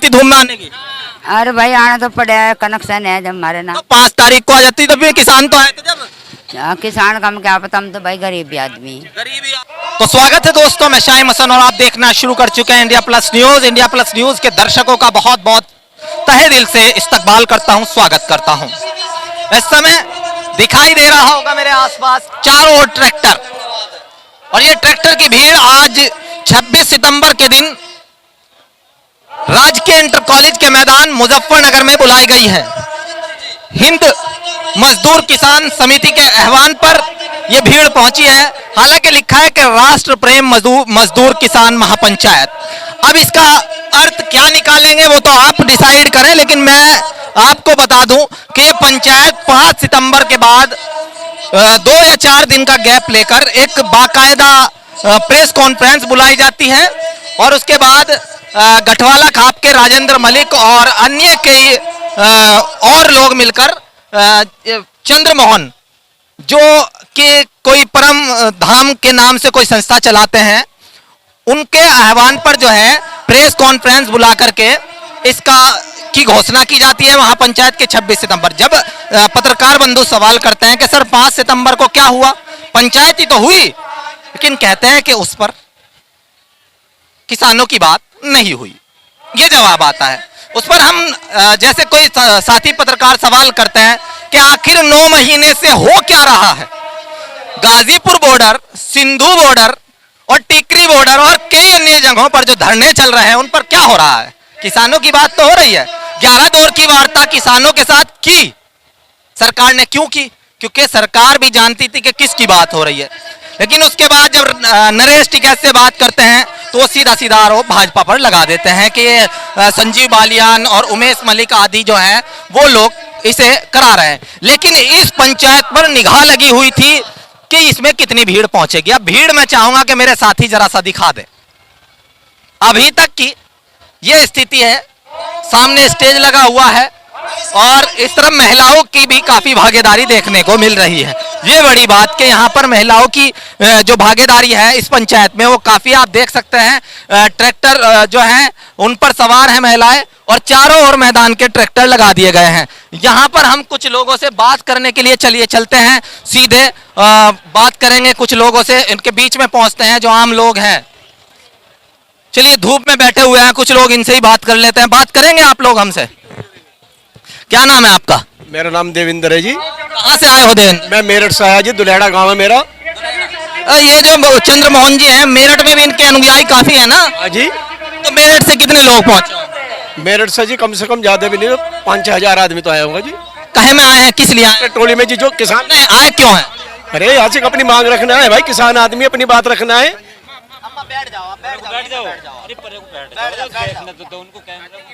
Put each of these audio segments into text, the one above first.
इतनी धूम में आने की? अरे भाई आना तो पड़ेगा, कनेक्शन है जब हमारे ना। तो 5 तारीख को आ जाती तो फिर किसान तो आए थे जब। किसान का हम क्या पता, हम तो भाई गरीब भी आदमी। तो स्वागत है दोस्तों, मैं शाहिम हसन और आप देखना शुरू कर चुके हैं India plus news. India plus news के दर्शकों का बहुत बहुत तहे दिल से इस्तकबाल करता हूं, स्वागत करता हूं। इस समय दिखाई दे रहा होगा मेरे आसपास चारों ओर ट्रैक्टर, और ये ट्रैक्टर की भीड़ आज 26 सितंबर के दिन राजकीय इंटर कॉलेज के मैदान मुजफ्फरनगर में बुलाई गई है। हिंद मजदूर किसान समिति के आह्वान पर यह भीड़ पहुंची है। हालांकि लिखा है कि राष्ट्र प्रेम मजदूर किसान महापंचायत। अब इसका अर्थ क्या निकालेंगे वो तो आप डिसाइड करें, लेकिन मैं आपको बता दूं कि ये पंचायत 5 सितंबर के बाद 2 या 4 दिन का गैप लेकर एक बाकायदा प्रेस कॉन्फ्रेंस बुलाई जाती है, और उसके बाद गठवाला खाप के राजेंद्र मलिक और अन्य कई और लोग मिलकर चंद्रमोहन, जो कि कोई परम धाम के नाम से कोई संस्था चलाते हैं, उनके आह्वान पर जो है प्रेस कॉन्फ्रेंस बुला करके इसका की घोषणा की जाती है महापंचायत के 26 सितंबर। जब पत्रकार बंधु सवाल करते हैं कि सर 5 सितंबर को क्या हुआ, पंचायत ही तो हुई, लेकिन कहते हैं कि उस पर किसानों की बात नहीं हुई, ये जवाब आता है। उस पर हम जैसे कोई साथी पत्रकार सवाल करते हैं कि आखिर 9 महीने से हो क्या रहा है। गाजीपुर बॉर्डर, सिंधु बॉर्डर और टिकरी बॉर्डर और कई अन्य जगहों पर जो धरने चल रहे हैं उन पर क्या हो रहा है? किसानों की बात तो हो रही है। 11 दौर की वार्ता किसानों के साथ की सरकार ने, क्यों की? क्योंकि सरकार भी जानती थी कि किसकी बात हो रही है। लेकिन उसके बाद जब नरेश टिकैत से बात करते हैं तो वो सीधा सीधा आरोप भाजपा पर लगा देते हैं कि संजीव बालियान और उमेश मलिक आदि जो हैं वो लोग इसे करा रहे हैं। लेकिन इस पंचायत पर निगाह लगी हुई थी कि इसमें कितनी भीड़ पहुंचेगी। अब भीड़ मैं चाहूंगा कि मेरे साथी जरा सा दिखा दे। अभी तक की ये स्थिति है, सामने स्टेज लगा हुआ है और इस तरफ महिलाओं की भी काफी भागीदारी देखने को मिल रही है। ये बड़ी बात कि यहाँ पर महिलाओं की जो भागीदारी है इस पंचायत में वो काफी, आप देख सकते हैं ट्रैक्टर जो हैं उन पर सवार हैं महिलाएं, और चारों ओर मैदान के ट्रैक्टर लगा दिए गए हैं। यहाँ पर हम कुछ लोगों से बात करने के लिए चलिए चलते हैं, सीधे बात करेंगे कुछ लोगों से, इनके बीच में पहुंचते हैं जो आम लोग हैं। चलिए, धूप में बैठे हुए हैं कुछ लोग, इनसे ही बात कर लेते हैं। बात करेंगे आप लोग हमसे? क्या नाम है आपका? मेरा नाम देविंदर है जी। कहाँ से आए हो देवेंद्र? मैं मेरठ से आया जी, दुलेड़ा गांव है मेरा। ये जो चंद्रमोहन जी हैं, मेरठ में भी इनके अनुयायी काफी है ना? हाँ जी। तो मेरठ से कितने लोग पहुंचे? मेरठ से जी कम से कम ज्यादा भी नहीं, 5-6 हजार आदमी तो आया होगा जी। कहे में आए हैं, किस लिए आए? टोली में जी जो किसान नहीं आए क्यों है? अरे यहाँ से अपनी मांग रखना है भाई, किसान आदमी अपनी बात रखना है।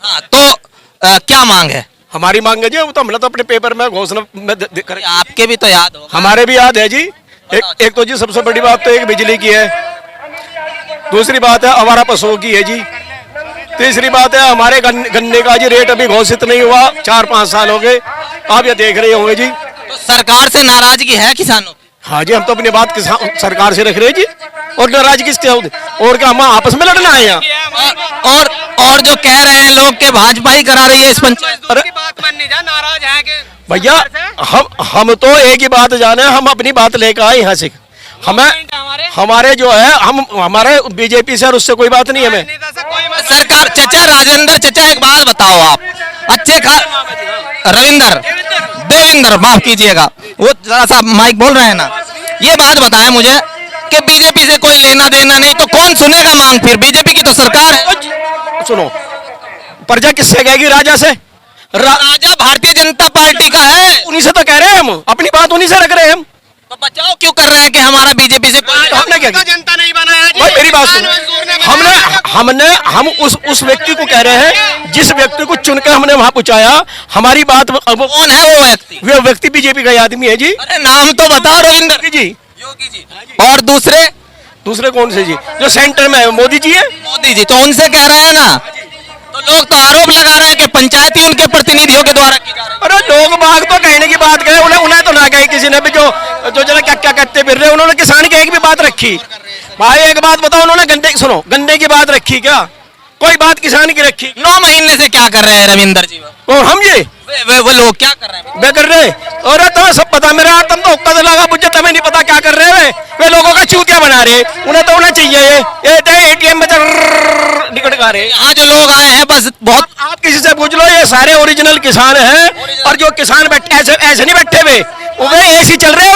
हाँ, तो क्या मांग है? हमारी मांग है जी, वो तो हमने तो अपने पेपर में घोषणा में आपके भी तो याद हो, हमारे भी याद है जी। एक तो जी सबसे बड़ी बात तो एक बिजली की है, दूसरी बात है आवारा पशुओं की है जी, तीसरी बात है हमारे गन्ने का जी रेट अभी घोषित नहीं हुआ, 4-5 साल हो गए, आप ये देख रहे होंगे जी। तो सरकार से नाराजगी है किसानों की? हाँ जी, हम तो अपनी बात सरकार से रख रहे हैं जी, और नाराज किससे हो? और क्या हम आपस में लड़ना है यहाँ? और जो कह रहे हैं लोग के भाजपा ही करा रही है इस पंचायत की बात बननी जा, नाराज है कि भैया हम तो एक ही बात जाने, हम अपनी बात लेकर आए यहाँ से। हमें हमारे जो है हमारे बीजेपी से और उससे कोई बात नहीं है। हमें सरकार, चचा राजेंद्र चचा एक बात बताओ आप, अच्छे रविंदर देविंदर माफ कीजिएगा, वो जरा सा माइक बोल रहे हैं ना, ये बात बताएं मुझे कि बीजेपी से कोई लेना देना नहीं तो कौन सुनेगा मांग? फिर बीजेपी की तो सरकार है। सुनो, प्रजा किससे कहेगी? राजा से। राजा भारतीय जनता पार्टी का है, उन्हीं से तो कह रहे हैं, हम अपनी बात उन्हीं से रख रहे हैं। हम तो बचाओ क्यों कर रहे हैं कि हमारा बीजेपी से कोई? हमने क्या किया? जनता नहीं बनाया जी। भाई मेरी बात सुनो, हम उस व्यक्ति को कह रहे हैं जिस व्यक्ति को चुनकर हमने वहां पहुंचाया। हमारी बात कौन है वो व्यक्ति? वो व्यक्ति बीजेपी का आदमी है जी। अरे नाम तो बताओ रविंदर जी। योगी जी। और दूसरे कौन से जी? जो सेंटर में है मोदी जी है। मोदी जी, तो उनसे कह रहे हैं ना, तो लोग तो आरोप लगा रहे हैं कि पंचायत ही उनके प्रतिनिधियों के द्वारा की जा रही है। अरे लोग बाग तो कहने की बात कहे, उन्हें तो ना कहे किसी ने भी, जो जरा क्या क्या कहते फिर रहे, उन्होंने किसान की एक भी बात रखी। भाई एक बात बताओ, उन्होंने गन्ने की बात रखी क्या? कोई बात किसान की रखी। 9 महीने से क्या कर रहे हैं रविंदर जी? वो हम ये वो लोग क्या कर रहे हैं? वे कर रहे और तो सब पता मेरा तुम तो हुक्का लगा मुझे तुम्हें नहीं पता क्या कर रहे हैं वे लोगों का चूतिया बना रहे उन्हें तो होना चाहिए ये एटीएम में टिकट का रहे। यहाँ जो लोग आए हैं बस बहुत आप किसी से पूछ लो ये सारे ओरिजिनल किसान हैं और जो किसान बैठे ऐसे नहीं बैठे हुए वे एसी चल रहे हैं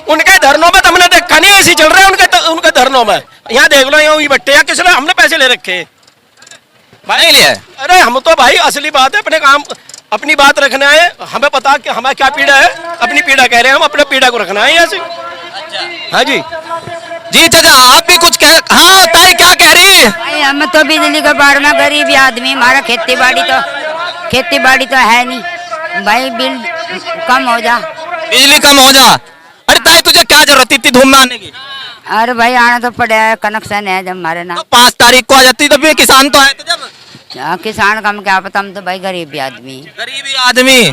उनके धरनों में तो हमने देखा नहीं एसी चल रहे हैं उनके धरनों में। यहाँ देख लो यहाँ बैठे या किसी ने हमने पैसे ले रखे नहीं लिया है। अरे हम तो भाई असली बात है अपने काम अपनी बात रखना है हमें पता कि हमें क्या पीड़ा है अपनी पीड़ा कह रहे हैं हम अपने पीड़ा को रखना है यहाँ से। हाँ जी जी चाचा आप भी कुछ कह हाँ ताई क्या कह रही है? भाई हम तो बिजली के बाढ़ में गरीब आदमी हमारा खेती बाड़ी तो है नहीं भाई बिल कम हो जा बिजली कम हो जा। अरे ताई तुझे क्या जरूरत थी इतनी धूम में आने की? अरे भाई आना तो पड़ा है कनेक्शन है जब हमारे ना तो 5 तारीख को आ जाती तब भी किसान तो आए थे जब। किसान का हम क्या पता हम तो भाई गरीब आदमी गरीबी आदमी ये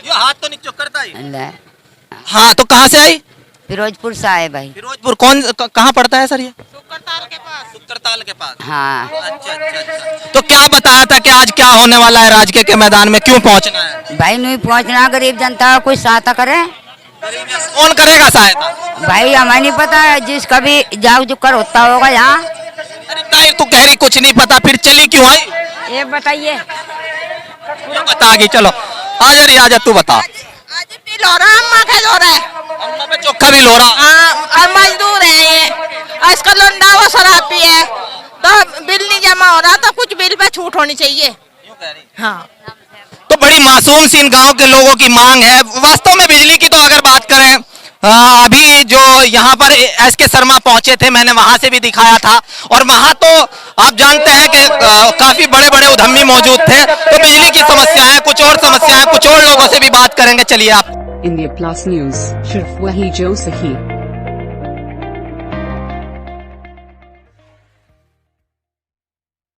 हाथ तो नहीं चुक करता ही। ले। हाँ तो कहाँ से आई? फिरोजपुर से आए भाई। फिरोजपुर कहाँ पड़ता है सर ये? शुक्करताल के पास। हाँ अच्छा। तो क्या बताया था कि आज क्या होने वाला है राजकीय के मैदान में क्यों पहुंचना है? भाई नहीं पहुंचना गरीब जनता का कुछ सहायता करे। कौन करेगा सहायता? भाई हमें नहीं पता जिसका भी जाग जुकर होता होगा यहाँ। अरे ताई तू कह रही कुछ नहीं पता फिर चली क्यों आई? ये बताइए ये बता गई चलो आ जा रही आजा तू बता। आज भी लो रहा अम्मा के लो रहा है अम्मा पे चोखा भी लो रहा। हाँ और मजदूर है ये आज कल लंडा वो शराब पी है तो बिल नहीं जमा हो रहा तो कुछ बिल पे छूट होनी चाहिए। हाँ तो बड़ी मासूम सी इन गांव के लोगों की मांग है। वास्तव में बिजली की तो अगर बात करें अभी जो यहाँ पर एसके शर्मा पहुंचे थे मैंने वहां से भी दिखाया था और वहां तो आप जानते हैं कि काफी बड़े बड़े उद्यमी मौजूद थे। तो बिजली की समस्याएं कुछ और समस्याएं कुछ और लोगों से भी बात करेंगे चलिए आप। इंडिया प्लस न्यूज सिर्फ वही जो सही।